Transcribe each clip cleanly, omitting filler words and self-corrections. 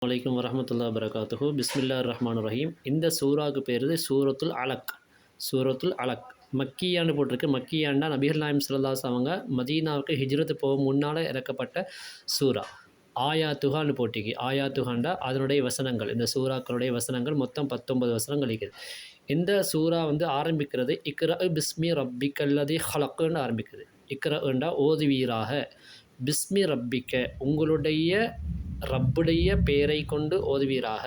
வலைக்கம் வரஹமத்துல்லாஹி வபரகாத்துஹு. பிஸ்மில்லாஹிர் ரஹ்மானிர் ரஹீம். இந்த சூராவுக்கு பேர் சூரத்துல் அலக். சூரத்துல் அலக் மக்கியான்னு போட்டிருக்கு. மக்கியான்னா நபிகள் நாயம் ஸல்லல்லாஹு அலைஹி வஸல்லம் அவங்க மதீனாவுக்கு ஹிஜ்ரத்து போக முன்னால் இறக்கப்பட்ட சூரா. ஆயாத்துகான்னு போட்டிக்கு. ஆயாத்துகாண்டா அதனுடைய வசனங்கள். இந்த சூறாக்களுடைய வசனங்கள் மொத்தம் 19 வசனங்கள் இருக்குது. இந்த சூரா ஆரம்பிக்கிறது இக்ரா பிஸ்மி ரப்பிக்கல்லதி ஹலக்குன்னு ஆரம்பிக்குது. இக்ராண்டா ஓதுவீராக, பிஸ்மி ரப்பிக்க உங்களுடைய ரப்புடைய பெயரை கொண்டு ஓதுவீராக,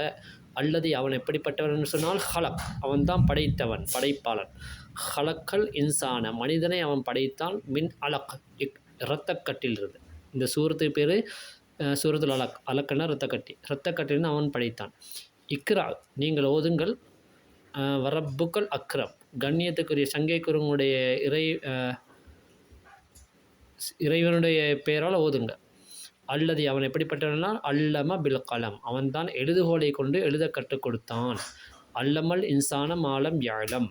அல்லது அவன் எப்படிப்பட்டவன் சொன்னால் ஹலக் அவன்தான் படைத்தவன், படைப்பாளன். ஹலக்கல் இன்சான மனிதனை அவன் படைத்தான், மின் அலக் இரத்தக்கட்டிலிருந்து. இந்த சூரத்துக்கு பேர் சூரத்துல் அலக். அலக்கன்னா இரத்தக்கட்டி. இரத்தக்கட்டிலிருந்து அவன் படைத்தான். இக்ரா நீங்கள் ஓதுங்கள், வரப்புக்கள் அக்ரம் கண்ணியத்துக்குரிய சங்கைக்குருவனுடைய இறைவனுடைய பெயரால் ஓதுங்க. அல்லது அவன் எப்படிப்பட்டவனா அல்லம பில் கலம் அவன்தான் எழுதுகோலை கொண்டு எழுத கற்றுக் கொடுத்தான். அல்லமல் இன்சான மாலம் யாழம்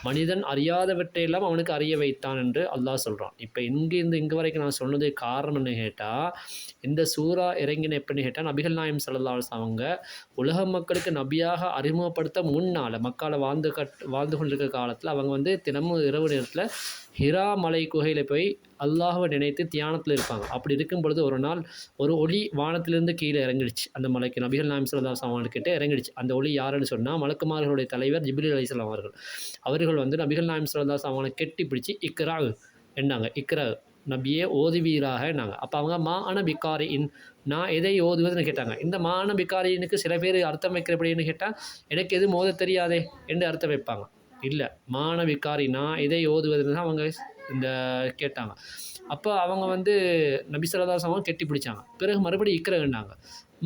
மனிதன் அறியாதவற்றையெல்லாம் அவனுக்கு அறிய வைத்தான் என்று அல்லாஹ் சொல்கிறான். இப்போ இங்கே வரைக்கும் நான் சொன்னது காரணம்னு கேட்டால், இந்த சூரா இறங்கின எப்படின்னு கேட்டால், நபிகள் நாயம் ஸல்லல்லாஹு அலைஹி வஸல்லம் அவங்க உலக மக்களுக்கு நபியாக அறிமுகப்படுத்த முன்னால் மக்கால வாழ்ந்து கொண்டிருக்கிற காலத்தில் அவங்க தினமும் இரவு நேரத்தில் ஹிரா மலை குகையில் போய் அல்லாஹ்வை நினைத்து தியானத்தில் இருப்பாங்க. அப்படி இருக்கும் பொழுது ஒரு நாள் ஒரு ஒளி வானத்திலிருந்து கீழே இறங்கிடுச்சு. அந்த மலைக்கு நபிகள் நாயம் ஸல்லல்லாஹு அலைஹி வஸல்லம் கிட்டே இறங்கிடுச்சு. அந்த ஒளி யாருன்னு சொன்னால் மலக்குமார்களுடைய தலைவர் ஜிப்ரீல் அலைஹிஸ்ஸலாம் அவர்கள் நபிகள் நாயம் ஸல்லல்லாஹு அலைஹி வஸல்லம் கெட்டி பிடிச்சி இக்ரா என்னாங்க, இக்ரா நபியே ஓதுவீராக என்னாங்க. அப்போ அவங்க மா அன பிகாரி இன் நான் எதை ஓதுவதுன்னு கேட்டாங்க. இந்த மா அன பிகாரினுக்கு சில பேர் அர்த்தம் வைக்கிறபடின்னு கேட்டால், எனக்கு எதுவும் ஓத தெரியாதே என்று அர்த்தம் வைப்பாங்க. இல்லை, மான விகாரி நான் எதை ஓதுவதுன்னு தான் அவங்க இந்த கேட்டாங்க. அப்போ அவங்க நபி ஸல்லல்லாஹு அலைஹி வஸல்லம் கெட்டி பிடிச்சாங்க. பிறகு மறுபடியும் இக்ரன்னாங்க.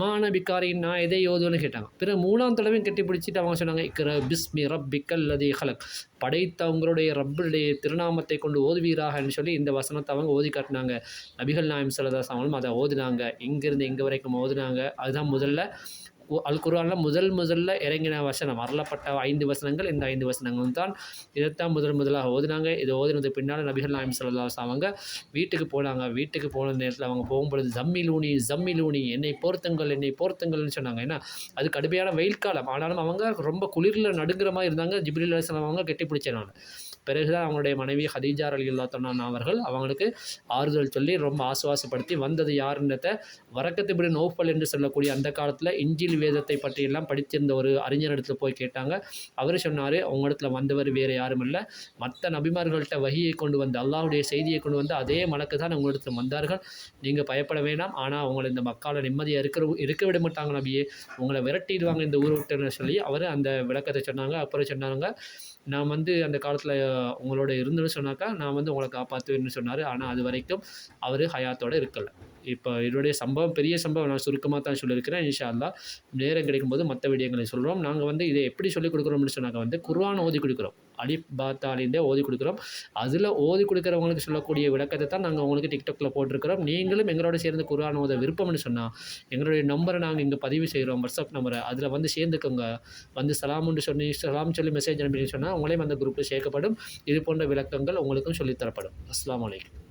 மான பிகாரின் நான் எதை ஓதுவன்னு கேட்டாங்க. பிறகு 3ஆம் தடவையும் கெட்டி பிடிச்சிட்டு அவங்க சொன்னாங்க இக்ர பிஸ்மி ரப்பிக்கல்லதி ஹலக் படைத்தவங்களுடைய ரப்புடைய திருநாமத்தை கொண்டு ஓதுவீராகன்னு சொல்லி இந்த வசனத்தை அவங்க ஓதி காட்டினாங்க. நபிகள் நாயம் ஸல்லல்லாஹு அலைஹி வஸல்லம் அதை ஓதுனாங்க. இங்கிருந்து இங்கே வரைக்கும் ஓதுனாங்க. அதுதான் முதல்ல அல் குர்ஆனில் முதல்ல இறங்கின வசனம். அருளப்பட்ட 5 வசனங்கள் இந்த 5 வசனங்கள் தான். இதைத்தான் முதலாக ஓதுனாங்க. இதை ஓதுனது பின்னால் நபிகள் நாயம் ஸல்லல்லாஹு அலைஹி வஸல்லம் அவங்க வீட்டுக்கு போனாங்க. வீட்டுக்கு போன நேரத்தில் அவங்க போகும்பொழுது ஜம்மிலூனி என்னை போர்த்துங்கள்னு சொன்னாங்க. ஏன்னா அது கடுமையான வெயில் காலம். ஆனாலும் அவங்க ரொம்ப குளிரில் நடுங்கிற மாதிரி இருந்தாங்க. ஜிப்ரீல் அலைஹிஸ்ஸலாம் அவங்க கெட்டி பிடிச்சாங்க. பிறகுதான் அவங்களுடைய மனைவி ஹதீஜா ரலியல்லாஹு அன்ஹா அவர்கள் அவங்களுக்கு ஆறுதல் சொல்லி ரொம்ப ஆசுவாசப்படுத்தி வந்தது யாருன்றதை வரக்கத்து இப்னு நௌஃபல் என்று சொல்லக்கூடிய அந்த காலத்தில் இஞ்சில் வேதத்தை பற்றியெல்லாம் படித்திருந்த ஒரு அறிஞர் இடத்துல போய் கேட்டாங்க. அவர் சொன்னார், உங்கள் இடத்துல வந்தவர் வேறு யாரும் இல்லை, மற்ற நபிமார்கள்ட்ட வஹியை கொண்டு வந்து அல்லாஹ்வுடைய செய்தியை கொண்டு வந்து அதே மலக்கு தான் உங்களிடத்தில் வந்தார்கள். நீங்கள் பயப்பட வேண்டாம். ஆனால் உங்களை இந்த மக்கால நிம்மதியாக இருக்க விட மாட்டாங்க நபியே, உங்களை விரட்டிடுவாங்க இந்த ஊரை விட்டுன்னு சொல்லி அவர் அந்த விளக்கத்தை சொன்னாங்க. அப்புறம் சொன்னாங்க, நான் அந்த காலத்தில் உங்களோட இருந்துன்னு சொன்னாக்கா நான் உங்களை காப்பாற்றுவேன்னு சொன்னார். ஆனால் அது வரைக்கும் அவர் ஹயாத்தோடு இருக்கலை. இப்போ இதனுடைய சம்பவம் பெரிய சம்பவம் நான் சுருக்கமாக தான் சொல்லியிருக்கிறேன். இன்ஷா அல்லாஹ் நேரம் கிடைக்கும்போது மற்ற விடயங்களை சொல்கிறோம். நாங்கள் இதை எப்படி சொல்லிக் கொடுக்குறோம்னு சொன்னாக்க குர்ஆன் ஓதி கொடுக்குறோம். அலிஃப் பா தாலிந்தே ஓதி கொடுக்குறோம். அதில் ஓதி கொடுக்குறவங்களுக்கு சொல்லக்கூடிய விளக்கத்தை தான் நாங்கள் உங்களுக்கு டிக்டாக்ல போட்டிருக்கிறோம். நீங்களும் எங்களோட சேர்ந்து குர்ஆன் ஓத விருப்பம்னு சொன்னால் எங்களுடைய நம்பரை நாங்கள் இங்கே பதிவு செய்கிறோம், வாட்ஸ்அப் நம்பரை. அதில் சேர்ந்துக்கோங்க. சலாம் சொல்லி மெசேஜ் அனுப்பின்னு சொன்னால் உங்களையும் அந்த குரூப்பில் சேர்க்கப்படும். இது போன்ற விளக்கங்கள் உங்களுக்கும் சொல்லித்தரப்படும். அஸ்ஸலாமு அலைக்கும்.